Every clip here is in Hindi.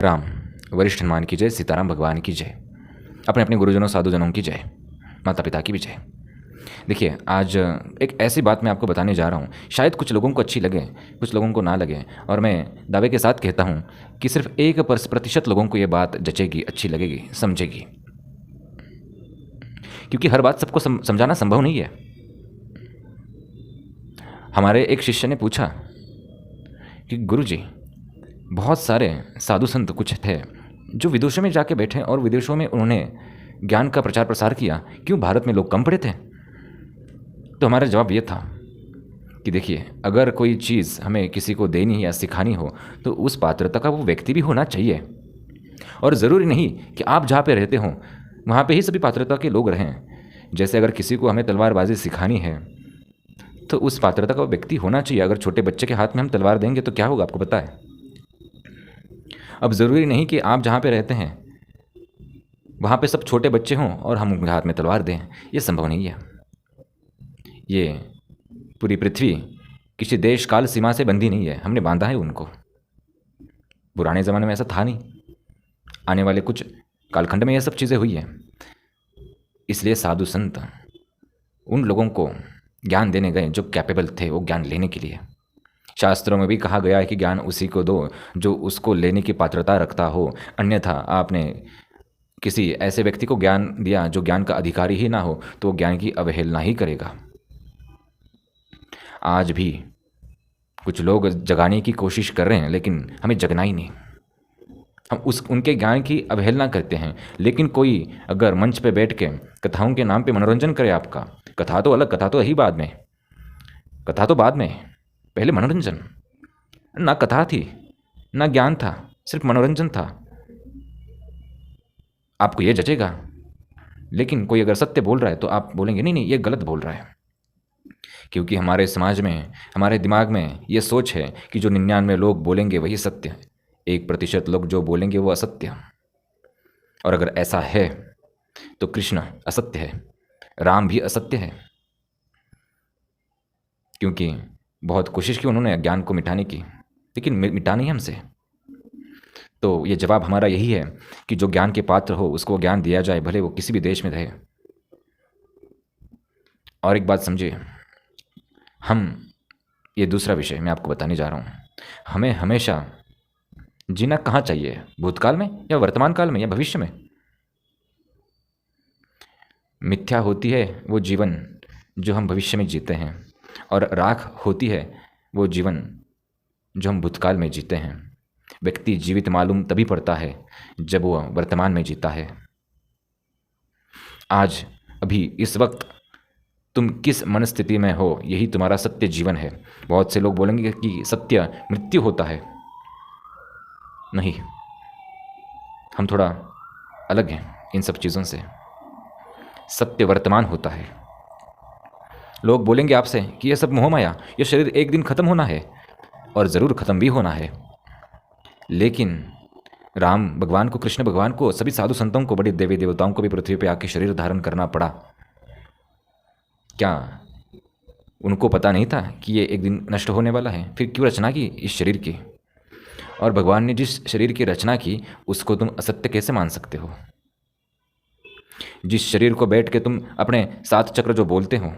राम, वरिष्ठ हनुमान की जय, सीताराम भगवान की जय, अपने अपने गुरुजनों साधुजनों की जय, माता पिता की भी जय। देखिए, आज एक ऐसी बात मैं आपको बताने जा रहा हूँ, शायद कुछ लोगों को अच्छी लगे, कुछ लोगों को ना लगे, और मैं दावे के साथ कहता हूँ कि सिर्फ 1% लोगों को ये बात जचेगी, अच्छी लगेगी, समझेगी, क्योंकि हर बात सबको समझाना संभव नहीं है। हमारे एक शिष्य ने पूछा कि गुरुजी, बहुत सारे साधु संत कुछ थे जो विदेशों में जाके बैठे और विदेशों में उन्होंने ज्ञान का प्रचार प्रसार किया, क्यों भारत में लोग कम पढ़े थे? तो हमारा जवाब ये था कि देखिए, अगर कोई चीज़ हमें किसी को देनी या सिखानी हो तो उस पात्रता का वो व्यक्ति भी होना चाहिए, और ज़रूरी नहीं कि आप जहाँ पे रहते हों वहाँ पे ही सभी पात्रता के लोग रहें। जैसे अगर किसी को हमें तलवारबाजी सिखानी है तो उस पात्रता का वो व्यक्ति होना चाहिए। अगर छोटे बच्चे के हाथ में हम तलवार देंगे तो क्या होगा, आपको पता है? अब ज़रूरी नहीं कि आप जहाँ पे रहते हैं वहाँ पे सब छोटे बच्चे हों और हम उनके हाथ में तलवार दें, ये संभव नहीं है। ये पूरी पृथ्वी किसी देश काल सीमा से बंधी नहीं है, हमने बांधा है उनको। पुराने ज़माने में ऐसा था नहीं, आने वाले कुछ कालखंड में ये सब चीज़ें हुई हैं। इसलिए साधु संत उन लोगों को ज्ञान देने गए जो कैपेबल थे वो ज्ञान लेने के लिए। शास्त्रों में भी कहा गया है कि ज्ञान उसी को दो जो उसको लेने की पात्रता रखता हो, अन्यथा आपने किसी ऐसे व्यक्ति को ज्ञान दिया जो ज्ञान का अधिकारी ही ना हो तो वो ज्ञान की अवहेलना ही करेगा। आज भी कुछ लोग जगाने की कोशिश कर रहे हैं, लेकिन हमें जगना ही नहीं। हम उनके ज्ञान की अवहेलना करते हैं। लेकिन कोई अगर मंच पे बैठ के कथाओं के नाम पे मनोरंजन करे आपका, कथा तो अलग, कथा तो ही बाद में, कथा तो बाद में, पहले मनोरंजन। ना कथा थी ना ज्ञान था, सिर्फ मनोरंजन था, आपको ये जचेगा। लेकिन कोई अगर सत्य बोल रहा है तो आप बोलेंगे नहीं नहीं ये गलत बोल रहा है, क्योंकि हमारे समाज में, हमारे दिमाग में ये सोच है कि जो 99 लोग बोलेंगे वही सत्य है, 1% लोग जो बोलेंगे वो असत्य। और अगर ऐसा है तो कृष्ण असत्य है, राम भी असत्य है, क्योंकि बहुत कोशिश की उन्होंने ज्ञान को मिटाने की, लेकिन मिटा नहीं हमसे। तो ये जवाब हमारा यही है कि जो ज्ञान के पात्र हो उसको ज्ञान दिया जाए, भले वो किसी भी देश में रहे। और एक बात समझिए, ये दूसरा विषय मैं आपको बताने जा रहा हूँ, हमें हमेशा जीना कहाँ चाहिए, भूतकाल में या वर्तमान काल में या भविष्य में? मिथ्या होती है वो जीवन जो हम भविष्य में जीते हैं, और राख होती है वो जीवन जो हम भूतकाल में जीते हैं। व्यक्ति जीवित मालूम तभी पड़ता है जब वो वर्तमान में जीता है। आज अभी इस वक्त तुम किस मनस्थिति में हो, यही तुम्हारा सत्य जीवन है। बहुत से लोग बोलेंगे कि सत्य मृत्यु होता है, नहीं, हम थोड़ा अलग हैं इन सब चीज़ों से। सत्य वर्तमान होता है। लोग बोलेंगे आपसे कि यह सब मोह माया, यह शरीर एक दिन खत्म होना है, और ज़रूर ख़त्म भी होना है। लेकिन राम भगवान को, कृष्ण भगवान को, सभी साधु संतों को, बड़े देवी देवताओं को भी पृथ्वी पे आके शरीर धारण करना पड़ा। क्या उनको पता नहीं था कि ये एक दिन नष्ट होने वाला है? फिर क्यों रचना की इस शरीर की? और भगवान ने जिस शरीर की रचना की उसको तुम असत्य कैसे मान सकते हो? जिस शरीर को बैठ के तुम अपने 7 चक्र जो बोलते हो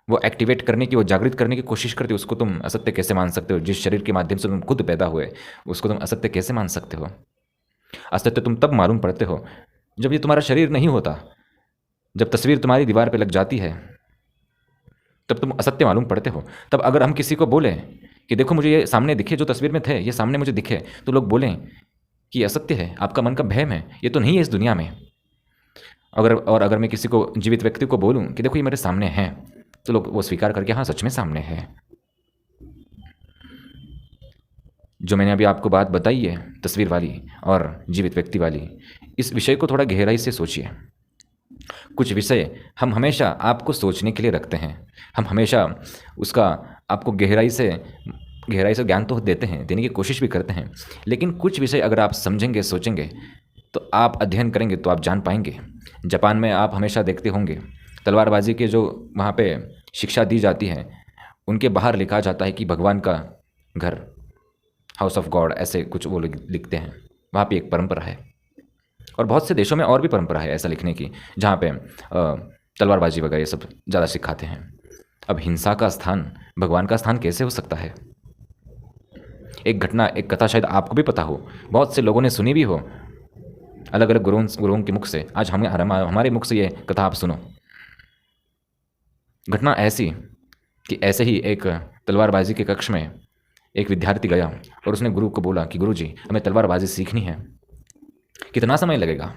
वो एक्टिवेट करने की, वो जागृत करने की कोशिश करते हो, उसको तुम असत्य कैसे मान सकते हो? जिस शरीर के माध्यम से तुम खुद पैदा हुए उसको तुम असत्य कैसे मान सकते हो? असत्य तुम तब मालूम पड़ते हो जब ये तुम्हारा शरीर नहीं होता। जब तस्वीर तुम्हारी दीवार पे लग जाती है तब तुम असत्य मालूम पड़ते हो। तब अगर हम किसी को बोलें कि देखो मुझे ये सामने दिखे, जो तस्वीर में थे ये सामने मुझे दिखे, तो लोग बोलें कि असत्य है, आपका मन का भ्रम है, ये तो नहीं है इस दुनिया में। अगर मैं किसी को, जीवित व्यक्ति को बोलूं कि देखो ये मेरे सामने है, तो लोग वो स्वीकार करके हाँ सच में सामने है। जो मैंने अभी आपको बात बताई है तस्वीर वाली और जीवित व्यक्ति वाली, इस विषय को थोड़ा गहराई से सोचिए। कुछ विषय हम हमेशा आपको सोचने के लिए रखते हैं, हम हमेशा उसका आपको गहराई से ज्ञान तो देते हैं, देने की कोशिश भी करते हैं, लेकिन कुछ विषय अगर आप समझेंगे, सोचेंगे, तो आप अध्ययन करेंगे तो आप जान पाएंगे। जापान में आप हमेशा देखते होंगे तलवारबाजी के जो वहाँ पे शिक्षा दी जाती है, उनके बाहर लिखा जाता है कि भगवान का घर, हाउस ऑफ गॉड, ऐसे कुछ वो लिखते हैं। वहाँ पे एक परंपरा है, और बहुत से देशों में और भी परंपरा है ऐसा लिखने की, जहाँ पे तलवारबाजी वगैरह ये सब ज़्यादा सिखाते हैं। अब हिंसा का स्थान भगवान का स्थान कैसे हो सकता है? एक घटना, एक कथा शायद आपको भी पता हो, बहुत से लोगों ने सुनी भी हो, अलग अलग गुरुओं के मुख से। आज हमारे मुख से ये कथा आप सुनो। घटना ऐसी कि ऐसे ही एक तलवारबाजी के कक्ष में एक विद्यार्थी गया और उसने गुरु को बोला कि गुरुजी, हमें तलवारबाजी सीखनी है, कितना समय लगेगा?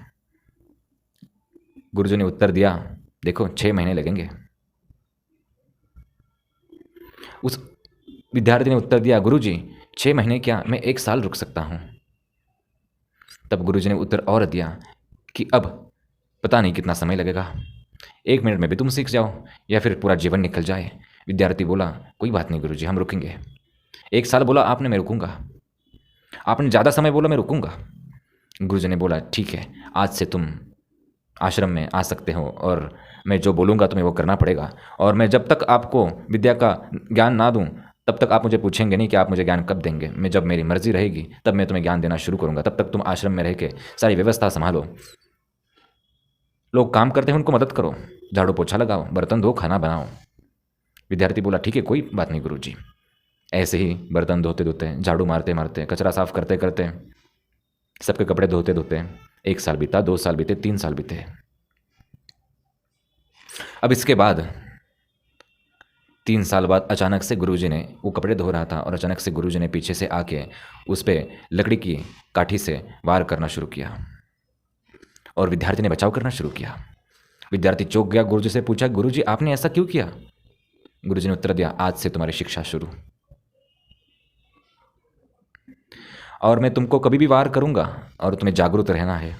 गुरुजी ने उत्तर दिया, देखो 6 महीने लगेंगे। उस विद्यार्थी ने उत्तर दिया, गुरुजी 6 महीने क्या, मैं 1 साल रुक सकता हूँ। तब गुरुजी ने उत्तर और दिया कि अब पता नहीं कितना समय लगेगा, 1 मिनट में भी तुम सीख जाओ या फिर पूरा जीवन निकल जाए। विद्यार्थी बोला, कोई बात नहीं गुरुजी, हम रुकेंगे। 1 साल बोला आपने, मैं रुकूंगा। आपने ज़्यादा समय बोला, मैं रुकूंगा। गुरुजी ने बोला, ठीक है, आज से तुम आश्रम में आ सकते हो और मैं जो बोलूँगा तुम्हें वो करना पड़ेगा, और मैं जब तक आपको विद्या का ज्ञान ना दूँ तब तक आप मुझे पूछेंगे नहीं कि आप मुझे ज्ञान कब देंगे। मैं जब मेरी मर्जी रहेगी तब मैं तुम्हें ज्ञान देना शुरू करूँगा, तब तक तुम आश्रम में रह के सारी व्यवस्था संभालो, लोग काम करते हैं उनको मदद करो, झाड़ू पोछा लगाओ, बर्तन धो, खाना बनाओ। विद्यार्थी बोला, ठीक है, कोई बात नहीं गुरुजी। ऐसे ही बर्तन धोते धोते, झाड़ू मारते मारते, कचरा साफ करते करते, सबके कपड़े धोते धोते 1 साल बीता, 2 साल बीते, 3 साल बीते। अब इसके बाद 3 साल बाद अचानक से गुरुजी ने, वो कपड़े धो रहा था और अचानक से गुरुजी ने पीछे से आके उस पर लकड़ी की काठी से वार करना शुरू किया और विद्यार्थी ने बचाव करना शुरू किया। विद्यार्थी चौंक गया, गुरुजी से पूछा, गुरुजी आपने ऐसा क्यों किया? गुरुजी ने उत्तर दिया, आज से तुम्हारी शिक्षा शुरू, और मैं तुमको कभी भी वार करूंगा और तुम्हें जागरूक रहना है।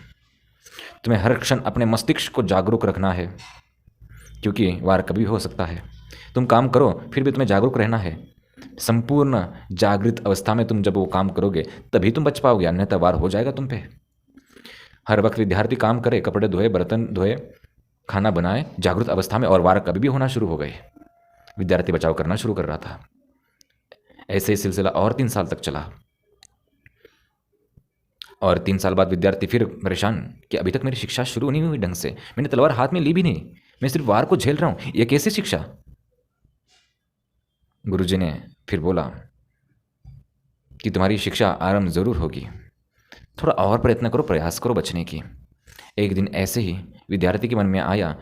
तुम्हें हर क्षण अपने मस्तिष्क को जागरूक रखना है, क्योंकि वार कभी भी हो सकता है। तुम काम करो फिर भी तुम्हें जागरूक रहना है। संपूर्ण जागृत अवस्था में तुम जब वो काम करोगे तभी तुम बच पाओगे, अन्यथा वार हो जाएगा तुम पे। हर वक्त विद्यार्थी काम करे, कपड़े धोए, बर्तन धोए, खाना बनाए जागृत अवस्था में, और वार कभी भी होना शुरू हो गए। विद्यार्थी बचाव करना शुरू कर रहा था। ऐसे ही सिलसिला और 3 साल तक चला, और 3 साल बाद विद्यार्थी फिर परेशान कि अभी तक मेरी शिक्षा शुरू नहीं हुई ढंग से, मैंने तलवार हाथ में ली भी नहीं, मैं सिर्फ वार को झेल रहा हूं, यह कैसी शिक्षा? गुरुजी ने फिर बोला कि तुम्हारी शिक्षा आरंभ जरूर होगी, थोड़ा और प्रयत्न करो, प्रयास करो बचने की। एक दिन ऐसे ही विद्यार्थी के मन में आया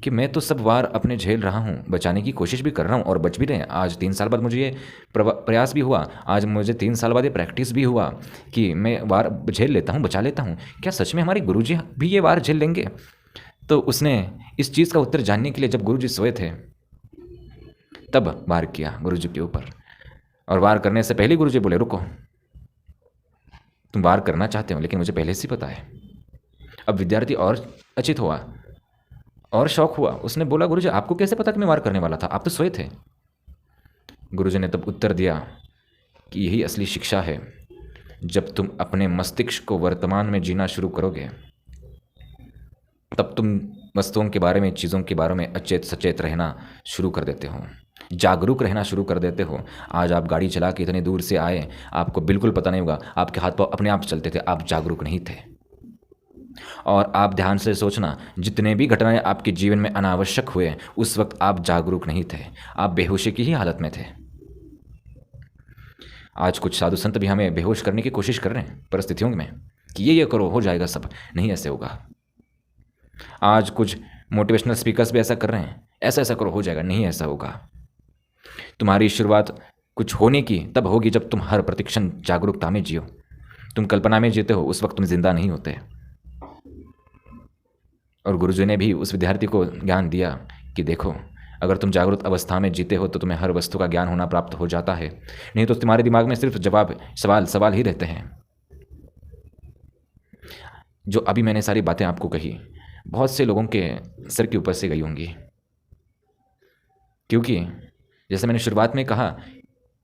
कि मैं तो सब वार अपने झेल रहा हूँ, बचाने की कोशिश भी कर रहा हूँ और बच भी रहे हैं। आज 3 साल बाद मुझे ये प्रयास भी हुआ, आज मुझे 3 साल बाद ये प्रैक्टिस भी हुआ कि मैं वार झेल लेता हूँ, बचा लेता हूँ। क्या सच में हमारे गुरुजी भी ये वार झेल लेंगे? तो उसने इस चीज़ का उत्तर जानने के लिए जब गुरुजी सोए थे तब वार किया गुरुजी के ऊपर, और वार करने से पहले गुरुजी बोले, रुको, तुम वार करना चाहते हो लेकिन मुझे पहले से पता है। अब विद्यार्थी और अचित हुआ और शौक हुआ, उसने बोला, गुरुजी आपको कैसे पता कि मैं वार करने वाला था, आप तो सोए थे। गुरुजी ने तब उत्तर दिया कि यही असली शिक्षा है, जब तुम अपने मस्तिष्क को वर्तमान में जीना शुरू करोगे तब तुम वस्तुओं के बारे में, चीज़ों के बारे में अचेत सचेत रहना शुरू कर देते हो, जागरूक रहना शुरू कर देते हो। आज आप गाड़ी चला के इतनी दूर से आए, आपको बिल्कुल पता नहीं होगा, आपके हाथ पाँव अपने आप चलते थे, आप जागरूक नहीं थे। और आप ध्यान से सोचना, जितने भी घटनाएं आपके जीवन में अनावश्यक हुए उस वक्त आप जागरूक नहीं थे, आप बेहोशी की ही हालत में थे। आज कुछ साधु संत भी हमें बेहोश करने की कोशिश कर रहे हैं परिस्थितियों में कि ये करो हो जाएगा सब, नहीं ऐसे होगा। आज कुछ मोटिवेशनल स्पीकर्स भी ऐसा कर रहे हैं, ऐसा ऐसा करो हो जाएगा, नहीं ऐसा होगा। तुम्हारी शुरुआत कुछ होने की तब होगी जब तुम हर प्रतिक्षण जागरूकता में जियो। तुम कल्पना में जीते हो, उस वक्त तुम जिंदा नहीं होते। और गुरुजी ने भी उस विद्यार्थी को ज्ञान दिया कि देखो, अगर तुम जागरूक अवस्था में जीते हो तो तुम्हें हर वस्तु का ज्ञान होना प्राप्त हो जाता है, नहीं तो तुम्हारे दिमाग में सिर्फ जवाब, सवाल ही रहते हैं। जो अभी मैंने सारी बातें आपको कही बहुत से लोगों के सिर के ऊपर से गई होंगी, क्योंकि जैसे मैंने शुरुआत में कहा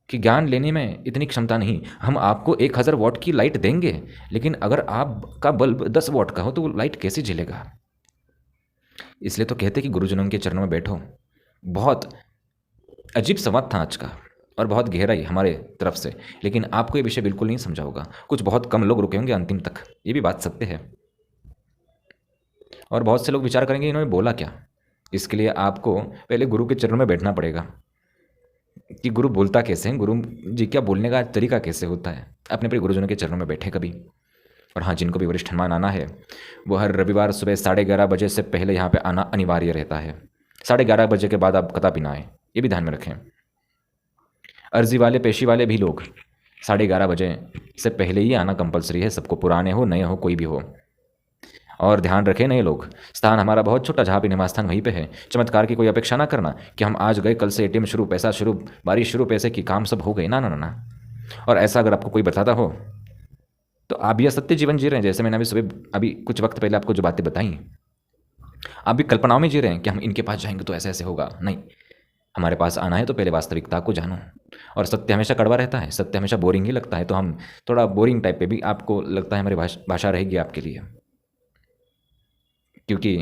कि ज्ञान लेने में इतनी क्षमता नहीं। हम आपको 1000 वॉट की लाइट देंगे, लेकिन अगर आपका बल्ब 10 वॉट का हो तो वो लाइट कैसे जलेगा? इसलिए तो कहते कि गुरुजनों के चरणों में बैठो। बहुत अजीब संवाद था आज का, और बहुत गहराई हमारे तरफ से, लेकिन आपको ये विषय बिल्कुल नहीं समझा होगा। कुछ बहुत कम लोग रुके होंगे अंतिम तक, ये भी बात सत्य है। और बहुत से लोग विचार करेंगे इन्होंने बोला क्या। इसके लिए आपको पहले गुरु के चरणों में बैठना पड़ेगा कि गुरु बोलता कैसे हैं, गुरु जी क्या बोलने का तरीका कैसे होता है। अपने अपने गुरुजनों के चरणों में बैठे कभी। और हाँ, जिनको भी वरिष्ठ हनुमान आना है वो हर रविवार सुबह 11:30 बजे से पहले यहाँ पे आना अनिवार्य रहता है। 11:30 बजे के बाद आप कदापि ना आए, ये भी ध्यान में रखें। अर्जी वाले पेशी वाले भी लोग 11:30 बजे से पहले ही आना कंपलसरी है सबको, पुराने हो नए हो कोई भी हो। और ध्यान रखें नए लोग, स्थान हमारा बहुत छोटा, जहाँ पे निवास स्थान वहीं पे है। चमत्कार की कोई अपेक्षा ना करना कि हम आज गए कल से एटीएम शुरू, पैसा शुरू, बारिश शुरू, पैसे की काम सब हो गए, ना ना ना ना। और ऐसा अगर आपको कोई बताता हो तो आप भी असत्य जीवन जी रहे हैं। जैसे मैंने अभी कुछ वक्त पहले आपको जो बातें बताई, आप भी कल्पनाओं में जी रहे हैं कि हम इनके पास जाएंगे तो ऐसे ऐसे होगा। नहीं, हमारे पास आना है तो पहले वास्तविकता को जानो। और सत्य हमेशा कड़वा रहता है, सत्य हमेशा बोरिंग ही लगता है, तो हम थोड़ा बोरिंग टाइप पे भी आपको लगता है हमारी भाषा रहेगी आपके लिए। क्योंकि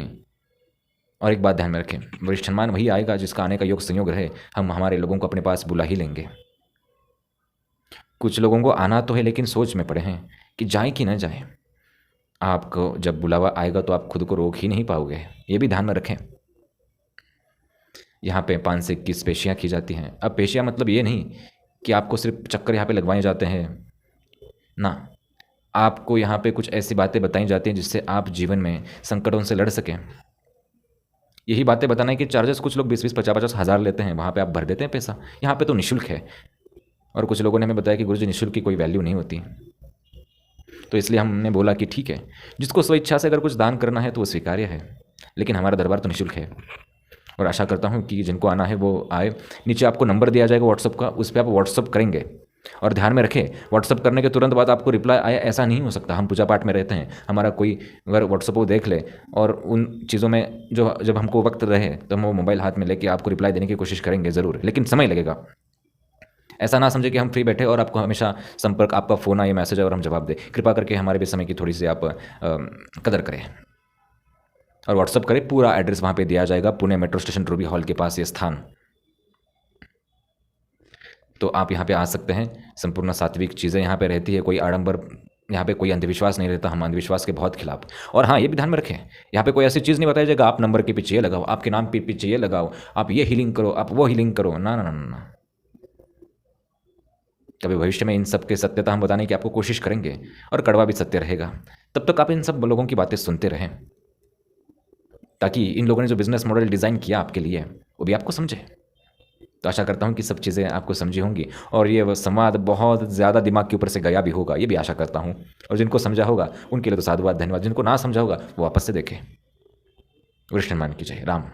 और एक बात ध्यान में रखें, वरिष्ठ हनुमान वही आएगा जिसका आने का योग संयोग रहे। हम हमारे लोगों को अपने पास बुला ही लेंगे। कुछ लोगों को आना तो है लेकिन सोच में पड़े हैं कि जाए कि न जाए। आपको जब बुलावा आएगा तो आप खुद को रोक ही नहीं पाओगे, ये भी ध्यान में रखें। यहाँ पे 5 से 21 पेशियाँ की जाती हैं। अब पेशियाँ मतलब ये नहीं कि आपको सिर्फ चक्कर यहाँ पे लगवाए जाते हैं ना, आपको यहाँ पे कुछ ऐसी बातें बताई जाती हैं जिससे आप जीवन में संकटों से लड़ सकें। यही बातें बताना है कि चार्जेस कुछ लोग 20-20, 50-50 हज़ार लेते हैं, वहाँ पे आप भर देते हैं पैसा। यहाँ पे तो निःशुल्क है। और कुछ लोगों ने हमें बताया कि गुरुजी निःशुल्क की कोई वैल्यू नहीं होती। तो इसलिए हमने बोला कि ठीक है, जिसको स्वेच्छा से अगर कुछ दान करना है तो वो स्वीकार्य है, लेकिन हमारा दरबार तो निःशुल्क है। और आशा करता हूँ कि जिनको आना है वो आए। नीचे आपको नंबर दिया जाएगा व्हाट्सअप का, उस पर आप व्हाट्सअप करेंगे। और ध्यान में रखें, व्हाट्सअप करने के तुरंत बाद आपको रिप्लाई आया ऐसा नहीं हो सकता। हम पूजा पाठ में रहते हैं, हमारा कोई अगर व्हाट्सअप वो देख ले और उन चीज़ों में जो जब हमको वक्त रहे तो हम वो मोबाइल हाथ में लेके आपको रिप्लाई देने की कोशिश करेंगे ज़रूर, लेकिन समय लगेगा। ऐसा ना समझे कि हम फ्री बैठे और आपको हमेशा संपर्क, आपका फ़ोन आए, मैसेज आए और हम जवाब दें। कृपा करके हमारे भी समय की थोड़ी सी आप कदर करें और व्हाट्सअप करें। पूरा एड्रेस वहाँ पे दिया जाएगा, Pune metro station Ruby hall के पास ये स्थान। तो आप यहाँ पे आ सकते हैं। संपूर्ण सात्विक चीज़ें यहाँ पे रहती है, कोई आडंबर, यहाँ पे कोई अंधविश्वास नहीं रहता। हम अंधविश्वास के बहुत खिलाफ। और हाँ, ये भी ध्यान में रखें, यहाँ पे कोई ऐसी चीज़ नहीं बताई जाएगा आप नंबर के पीछे ये लगाओ, आपके नाम के पीछे ये लगाओ, आप ये हीलिंग करो, आप वो हीलिंग करो, ना ना ना ना। कभी भविष्य में इन सब के सत्यता हम बताने की आपको कोशिश करेंगे और कड़वा भी सत्य रहेगा। तब तक आप इन सब लोगों की बातें सुनते रहें, ताकि इन लोगों ने जो बिजनेस मॉडल डिज़ाइन किया आपके लिए वो भी आपको समझे। तो आशा करता हूँ कि सब चीज़ें आपको समझी होंगी और ये संवाद बहुत ज़्यादा दिमाग के ऊपर से गया भी होगा, ये भी आशा करता हूँ। और जिनको समझा होगा उनके लिए तो साधुवाद, धन्यवाद। जिनको ना समझा होगा वो वापस से देखें। वरिष्ठ हनुमान की जय। राम।